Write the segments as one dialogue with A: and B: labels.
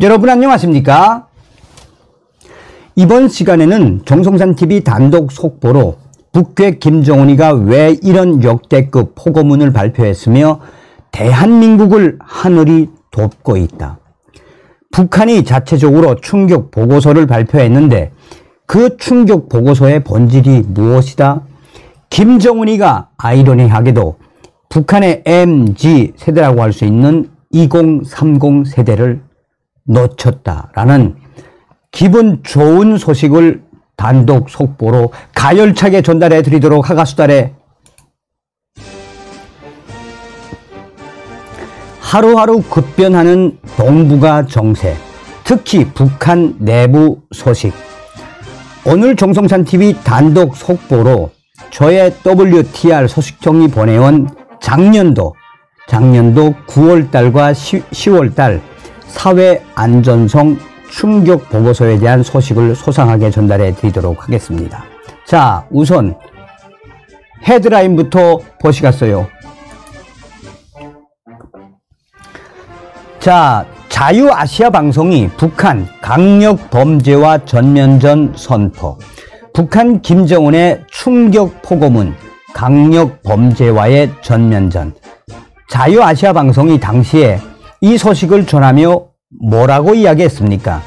A: 여러분 안녕하십니까? 이번 시간에는 정성산TV 단독 속보로 북괴 김정은이가 왜 이런 역대급 포고문을 발표했으며 대한민국을 하늘이 돕고 있다. 북한이 자체적으로 충격 보고서를 발표했는데 그 충격 보고서의 본질이 무엇이다? 김정은이가 아이러니하게도 북한의 MZ 세대라고 할 수 있는 2030 세대를 놓쳤다라는 기분 좋은 소식을 단독 속보로 가열차게 전달해 드리도록 하겠수다래. 하루하루 급변하는 동북아 정세, 특히 북한 내부 소식. 오늘 정성산TV 단독 속보로 저의 WTR 소식통이 보내온 작년도 9월달과 10월달 사회안전성 충격 보고서에 대한 소식을 소상하게 전달해 드리도록 하겠습니다. 자, 우선 헤드라인부터 보시겠어요. 자, 자유아시아 방송이 북한 강력 범죄와 전면전 선포, 북한 김정은의 충격 포고문, 강력 범죄와의 전면전. 자유아시아 방송이 당시에 이 소식을 전하며 뭐라고 이야기했습니까?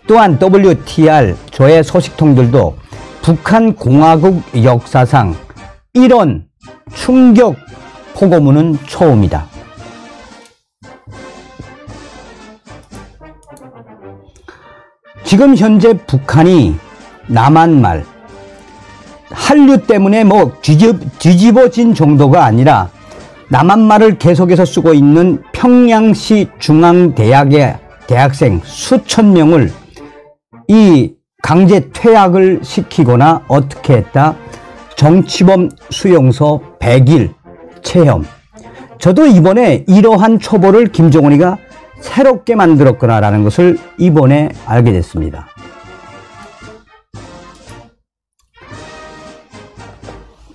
A: 또한 WTR 저의 소식통들도 북한 공화국 역사상 이런 충격 포고문은 처음이다. 지금 현재 북한이 남한말, 한류 때문에 뒤집어진 정도가 아니라 남한말을 계속해서 쓰고 있는 평양시 중앙대학의 대학생 수천 명을 이 강제 퇴학을 시키거나 어떻게 했다? 정치범 수용소 100일 체험. 저도 이번에 이러한 처벌을 김정은이가 새롭게 만들었구나라는 것을 이번에 알게 됐습니다.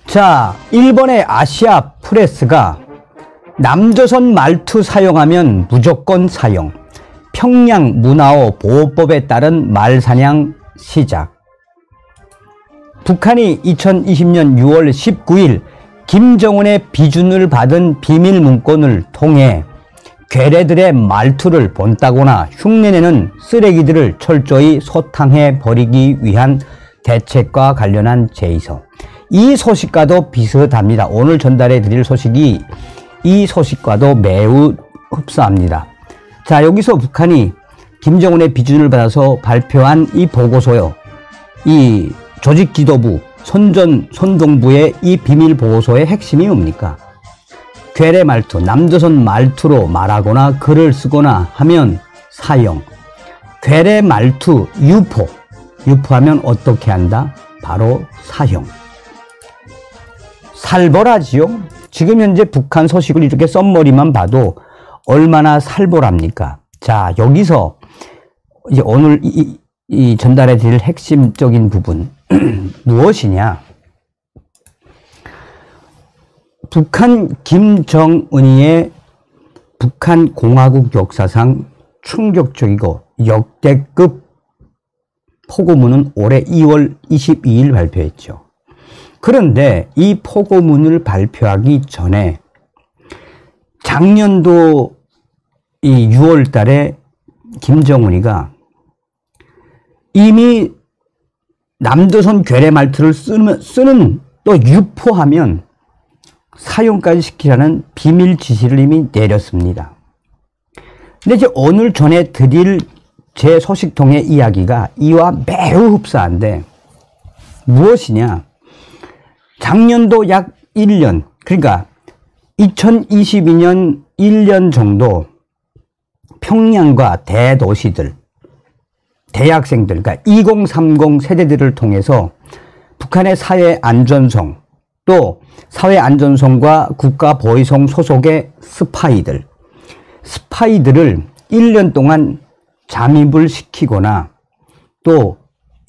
A: 자, 일본의 아시아 프레스가 남조선 말투 사용하면 무조건 사용, 평양 문화어 보호법에 따른 말사냥 시작. 북한이 2020년 6월 19일 김정은의 비준을 받은 비밀 문건을 통해 괴뢰들의 말투를 본따거나 흉내내는 쓰레기들을 철저히 소탕해 버리기 위한 대책과 관련한 제의서. 이 소식과도 비슷합니다. 오늘 전달해 드릴 소식이 이 소식과도 매우 흡사합니다. 자, 여기서 북한이 김정은의 비준을 받아서 발표한 이 보고서요. 이 조직지도부, 선동부의 이 비밀 보고서의 핵심이 뭡니까? 괴뢰 말투, 남조선 말투로 말하거나 글을 쓰거나 하면 사형. 괴뢰 말투, 유포하면 어떻게 한다? 바로 사형. 살벌하지요? 지금 현재 북한 소식을 이렇게 썸머리만 봐도 얼마나 살벌합니까? 자, 여기서 이제 오늘 이 전달해 드릴 핵심적인 부분 무엇이냐? 북한 김정은이의 북한 공화국 역사상 충격적이고 역대급 포고문은 올해 2월 22일 발표했죠. 그런데 이 포고문을 발표하기 전에 작년도 이 6월 달에 김정은이가 이미 남조선 괴뢰 말투를 쓰는 또 유포하면 사용까지 시키라는 비밀 지시를 이미 내렸습니다. 근데 이제 오늘 전해 드릴 제 소식통의 이야기가 이와 매우 흡사한데 무엇이냐? 작년도 약 1년, 그러니까 2022년 1년 정도 평양과 대도시들, 대학생들, 그러니까 2030 세대들을 통해서 북한의 사회안전성, 또 사회안전성과 국가보위성 소속의 스파이들을 1년 동안 잠입을 시키거나 또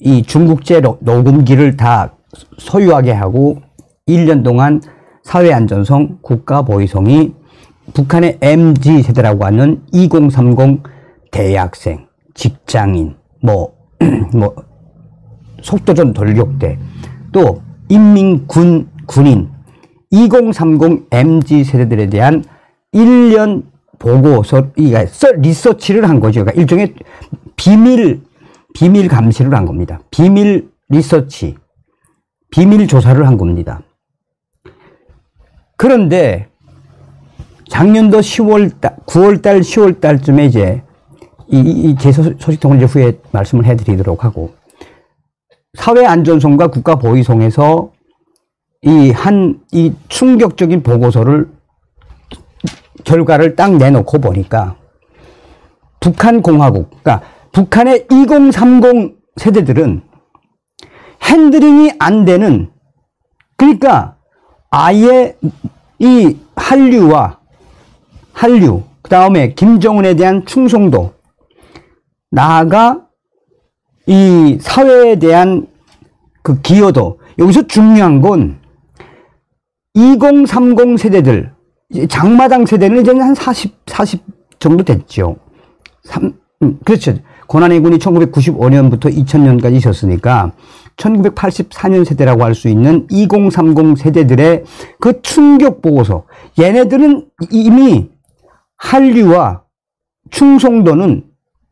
A: 이 중국제 녹음기를 다 소유하게 하고 1년 동안 사회안전성, 국가보위성이 북한의 MZ 세대라고 하는 2030 대학생, 직장인, 속도전 돌격대, 또 군인, 2030 MZ 세대들에 대한 1년 보고서, 리서치를 한 거죠. 그러니까 일종의 비밀 감시를 한 겁니다. 비밀 리서치, 비밀 조사를 한 겁니다. 그런데 작년도 9월달, 10월달쯤에 이제 제 소식통을 이제 후에 말씀을 해드리도록 하고, 사회안전성과 국가보위성에서 이 충격적인 보고서를, 결과를 딱 내놓고 보니까, 그러니까 북한의 2030 세대들은 핸들링이 안 되는, 그러니까 아예 이 한류, 그 다음에 김정은에 대한 충성도, 나아가 이 사회에 대한 그 기여도, 여기서 중요한 건 2030 세대들, 장마당 세대는 이제 한 40 정도 됐죠. 그렇죠. 고난의 군이 1995년부터 2000년까지 있었으니까 1984년 세대라고 할 수 있는 2030 세대들의 그 충격 보고서, 얘네들은 이미 한류와 충성도는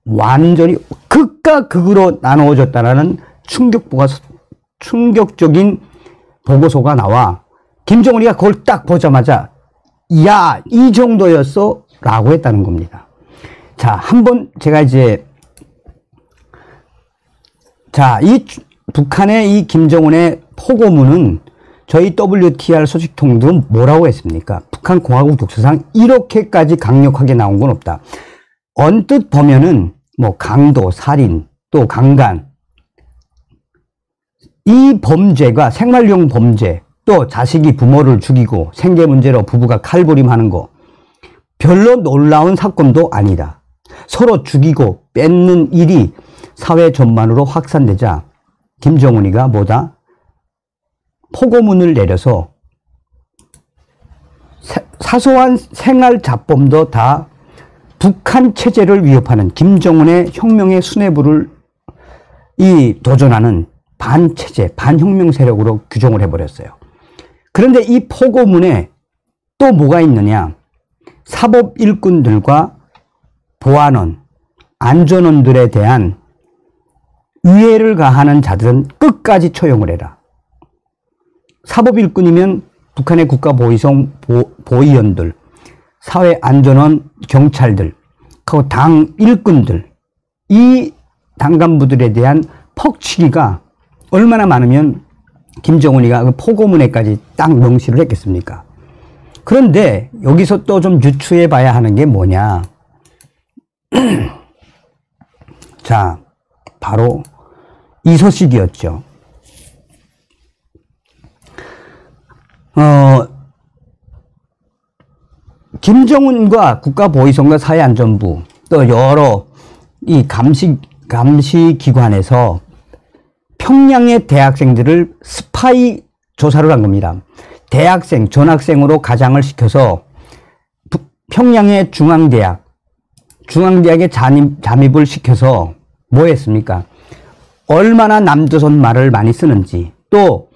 A: 완전히 극과 극으로 나누어졌다라는 충격적인 보고서가 나와, 김정은이가 그걸 딱 보자마자 야, 이 정도였어 라고 했다는 겁니다. 자, 한번 제가 이제, 이 북한의 이 김정은의 포고문은 저희 WTR 소식통들은 뭐라고 했습니까? 북한 공화국 역사상 이렇게까지 강력하게 나온 건 없다. 언뜻 보면은 강도, 살인, 또 강간, 이 범죄가 생활용 범죄, 또 자식이 부모를 죽이고 생계 문제로 부부가 칼부림하는 거, 별로 놀라운 사건도 아니다. 서로 죽이고 뺏는 일이 사회 전반으로 확산되자 김정은이가 포고문을 내려서 사소한 생활 잡범도 다 북한 체제를 위협하는 김정은의 혁명의 수뇌부를 도전하는 반체제, 반혁명 세력으로 규정을 해버렸어요. 그런데 이 포고문에 또 뭐가 있느냐? 사법 일꾼들과 보안원, 안전원들에 대한 위해를 가하는 자들은 끝까지 처형을 해라. 사법 일꾼이면 북한의 국가보위성 보위원들, 사회안전원 경찰들, 그리고 당 일꾼들, 이 당간부들에 대한 퍽치기가 얼마나 많으면 김정은이가 그 포고문에까지 딱 명시를 했겠습니까? 그런데 여기서 또 좀 유추해 봐야 하는 게 뭐냐? 자, 바로 이 소식이었죠. 김정은과 국가보위성과 사회안전부, 또 여러 이 감시기관에서 평양의 대학생들을 스파이 조사를 한 겁니다. 대학생, 전학생으로 가장을 시켜서 평양의 중앙대학에 잠입을 시켜서 뭐 했습니까? 얼마나 남조선 말을 많이 쓰는지, 또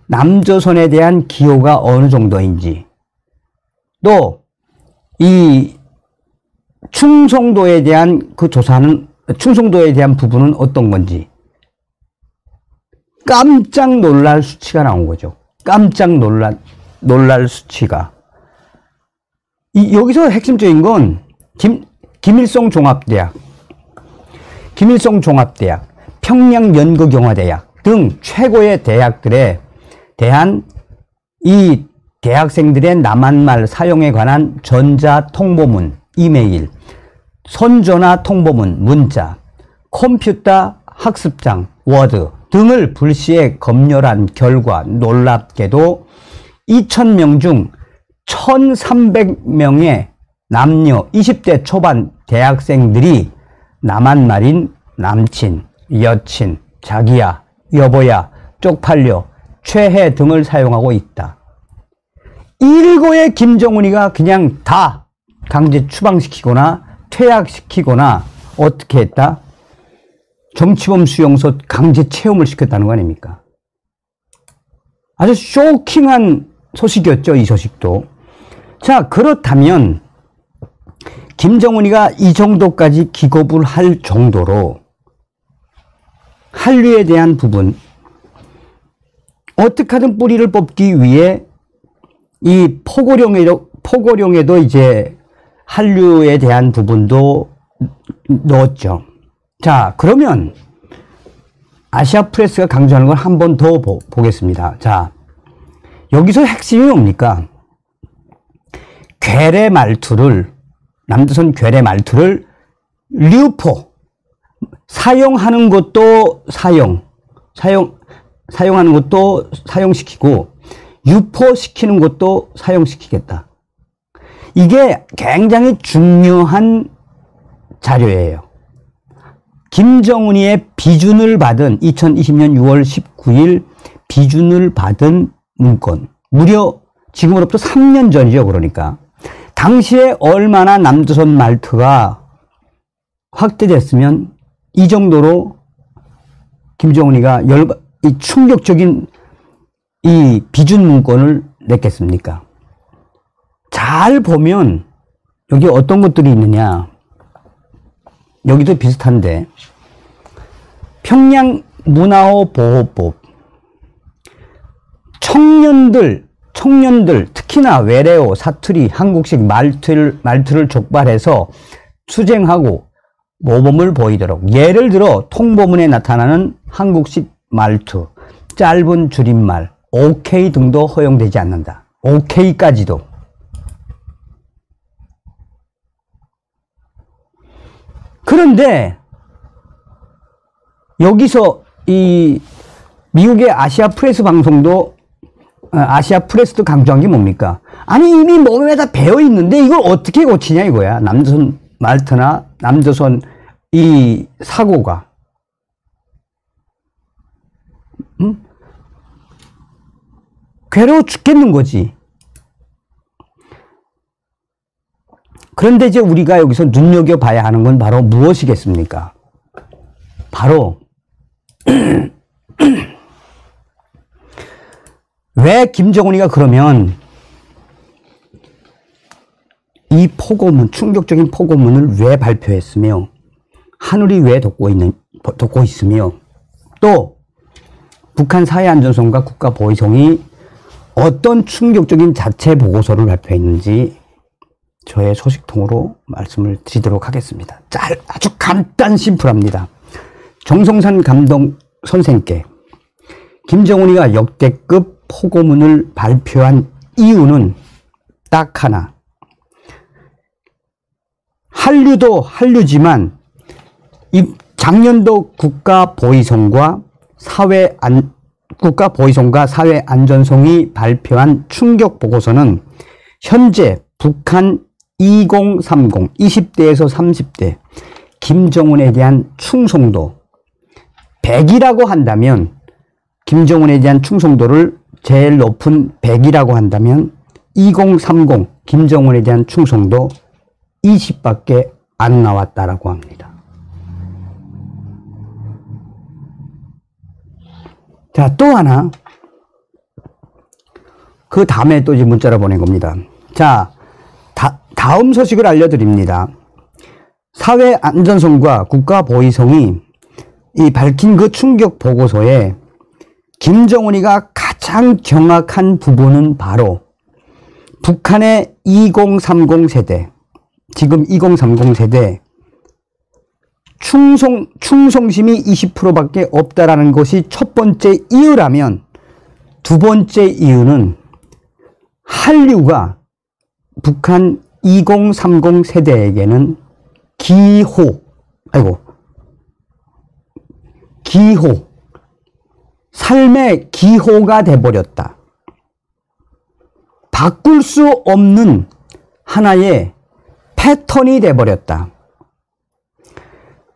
A: 남조선에 대한 기호가 어느 정도인지, 또 이 충성도에 대한 충성도에 대한 부분은 어떤 건지 깜짝 놀랄 수치가 나온 거죠. 깜짝 놀랄 수치가. 여기서 핵심적인 건 김일성 종합대학, 평양연극영화대학 등 최고의 대학들에 대한 이 대학생들의 남한말 사용에 관한 전자통보문, 이메일, 손전화 통보문, 문자, 컴퓨터 학습장, 워드 등을 불시에 검열한 결과 놀랍게도 2,000명 중 1,300명의 남녀 20대 초반 대학생들이 남한말인 남친, 여친, 자기야, 여보야, 쪽팔려, 최해 등을 사용하고 있다. 일고의 김정은이가 그냥 다 강제 추방시키거나 퇴학시키거나 어떻게 했다? 정치범 수용소 강제 체험을 시켰다는 거 아닙니까? 아주 쇼킹한 소식이었죠, 이 소식도. 자, 그렇다면 김정은이가 이 정도까지 기겁을 할 정도로 한류에 대한 부분, 어떻게 하든 뿌리를 뽑기 위해 이 포고령에도 이제 한류에 대한 부분도 넣었죠. 자, 그러면 아시아 프레스가 강조하는 걸 한 번 더 보겠습니다. 자, 여기서 핵심이 뭡니까? 괴뢰 말투를, 남조선 괴뢰 말투를 류포, 사용하는 것도 사용하는 것도 사용시키고 유포시키는 것도 사용시키겠다. 이게 굉장히 중요한 자료예요. 김정은이의 비준을 받은 2020년 6월 19일 비준을 받은 문건, 무려 지금으로부터 3년 전이죠. 그러니까 당시에 얼마나 남조선 말투가 확대됐으면 이 정도로 김정은이가 이 충격적인 이 비준 문건을 냈겠습니까? 잘 보면 여기 어떤 것들이 있느냐, 여기도 비슷한데, 평양 문화호 보호법, 청년들 특히나 외래어, 사투리, 한국식 말투를 족발해서 수쟁하고 모범을 보이도록, 예를 들어 통보문에 나타나는 한국식 말투, 짧은 줄임말, OK 등도 허용되지 않는다. OK까지도. 그런데 여기서 이 미국의 아시아 프레스 방송도, 아시아 프레스도 강조한 게 뭡니까? 아니, 이미 몸에 다 배어 있는데 이걸 어떻게 고치냐 이거야. 남조선 말투나 남조선 이 사고가. 괴로워 죽겠는 거지. 그런데 이제 우리가 여기서 눈여겨봐야 하는 건 바로 무엇이겠습니까? 바로 왜 김정은이가 그러면 이 포고문, 충격적인 포고문을 왜 발표했으며, 하늘이 왜 돋고 있으며, 또 북한 사회안전성과 국가보위성이 어떤 충격적인 자체 보고서를 발표했는지 저의 소식통으로 말씀을 드리도록 하겠습니다. 아주 간단 심플합니다. 정성산 감독 선생께 김정은이가 역대급 포고문을 발표한 이유는 딱 하나. 한류도 한류지만 이 작년도 국가보위성과 사회안전성이 발표한 충격 보고서는 현재 북한 2030, 20대에서 30대 김정은에 대한 충성도 100이라고 한다면, 김정은에 대한 충성도를 제일 높은 100이라고 한다면 2030 김정은에 대한 충성도 20밖에 안 나왔다라고 합니다. 자, 또 하나, 그 다음에 또 이제 문자로 보낸 겁니다. 자, 다음 소식을 알려드립니다. 사회안전성과 국가보위성이 이 밝힌 그 충격 보고서에 김정은이가 가장 정확한 부분은 바로 북한의 2030 세대, 지금 2030 세대 충성심이 20%밖에 없다라는 것이 첫 번째 이유라면, 두 번째 이유는 한류가 북한 2030 세대에게는 기호, 삶의 기호가 돼버렸다. 바꿀 수 없는 하나의 패턴이 돼버렸다.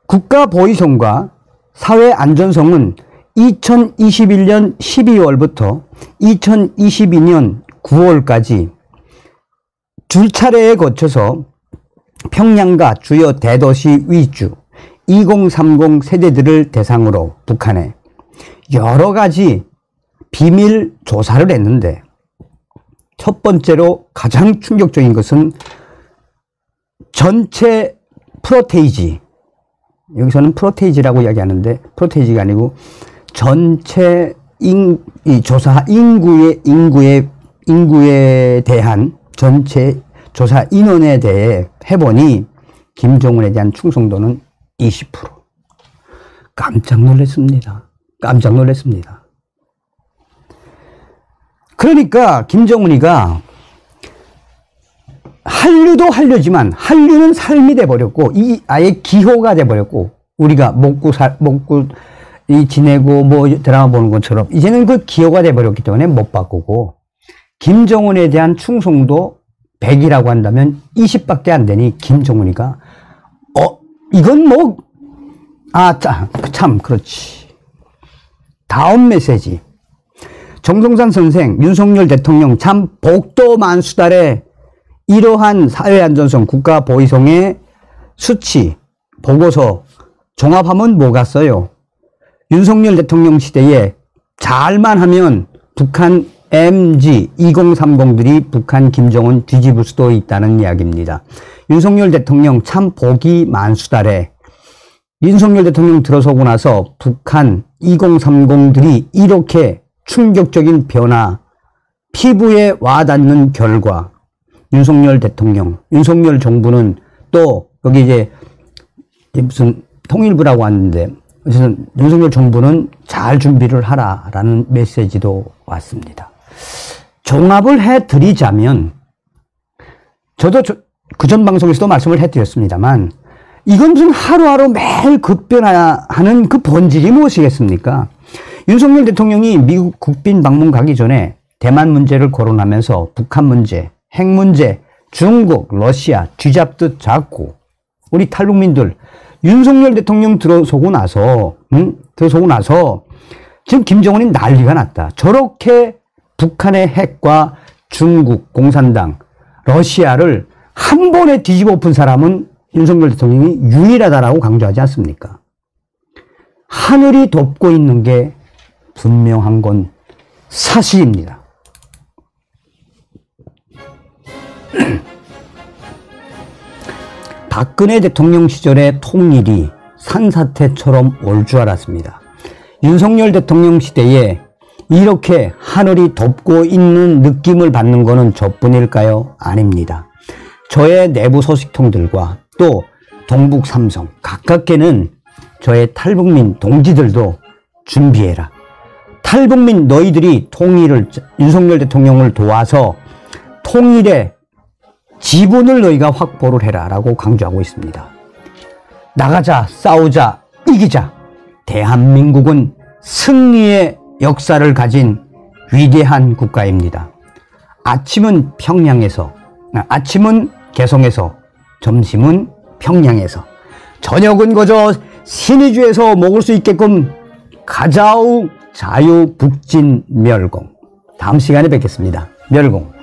A: 국가보위성과 사회안전성은 2021년 12월부터 2022년 9월까지 두 차례에 거쳐서 평양과 주요 대도시 위주 2030 세대들을 대상으로 북한에 여러 가지 비밀 조사를 했는데, 첫 번째로 가장 충격적인 것은 전체 프로테이지, 여기서는 프로테이지라고 이야기하는데 프로테이지가 아니고 전체 조사 인구에 대한 전체 조사 인원에 대해 해보니 김정은에 대한 충성도는 20%. 깜짝 놀랐습니다. 깜짝 놀랐습니다. 그러니까 김정은이가 한류도 한류지만 한류는 삶이 돼버렸고, 이 아예 기호가 돼버렸고, 우리가 먹고 지내고 뭐 드라마 보는 것처럼 이제는 그 기호가 돼버렸기 때문에 못 바꾸고, 김정은에 대한 충성도 100이라고 한다면 20밖에 안 되니 김정은이가 이건 뭐 참 그렇지. 다음 메시지. 정성산 선생, 윤석열 대통령 참 복도 만수달에 이러한 사회안전성 국가보위성의 수치, 보고서 종합하면 뭐가 써요? 윤석열 대통령 시대에 잘만 하면 북한 MG 2030들이 북한 김정은 뒤집을 수도 있다는 이야기입니다. 윤석열 대통령 참 복이 만수달에 윤석열 대통령 들어서고 나서 북한 2030들이 이렇게 충격적인 변화, 피부에 와닿는 결과, 윤석열 대통령, 윤석열 정부는 또 여기 이제 무슨 통일부라고 하는데, 어쨌든 윤석열 정부는 잘 준비를 하라라는 메시지도 왔습니다. 종합을 해드리자면, 저도 그전 방송에서도 말씀을 해드렸습니다만, 이건 무슨 하루하루 매일 급변하는 그 본질이 무엇이겠습니까? 윤석열 대통령이 미국 국빈 방문 가기 전에 대만 문제를 거론하면서 북한 문제, 핵 문제, 중국, 러시아 쥐잡듯 잡고, 우리 탈북민들 윤석열 대통령 들어서고 나서 지금 김정은이 난리가 났다. 저렇게 북한의 핵과 중국, 공산당, 러시아를 한 번에 뒤집어 엎은 사람은 윤석열 대통령이 유일하다라고 강조하지 않습니까? 하늘이 덮고 있는 게 분명한 건 사실입니다. 박근혜 대통령 시절의 통일이 산사태처럼 올 줄 알았습니다. 윤석열 대통령 시대에 이렇게 하늘이 덮고 있는 느낌을 받는 것은 저뿐일까요? 아닙니다. 저의 내부 소식통들과 또 동북 삼성 가깝게는 저의 탈북민 동지들도 준비해라. 탈북민 너희들이 통일을, 윤석열 대통령을 도와서 통일의 지분을 너희가 확보를 해라 라고 강조하고 있습니다. 나가자, 싸우자, 이기자. 대한민국은 승리의 역사를 가진 위대한 국가입니다. 아침은 개성에서, 점심은 평양에서, 저녁은 거저 신의주에서 먹을 수 있게끔 가자우 자유북진 멸공. 다음 시간에 뵙겠습니다. 멸공.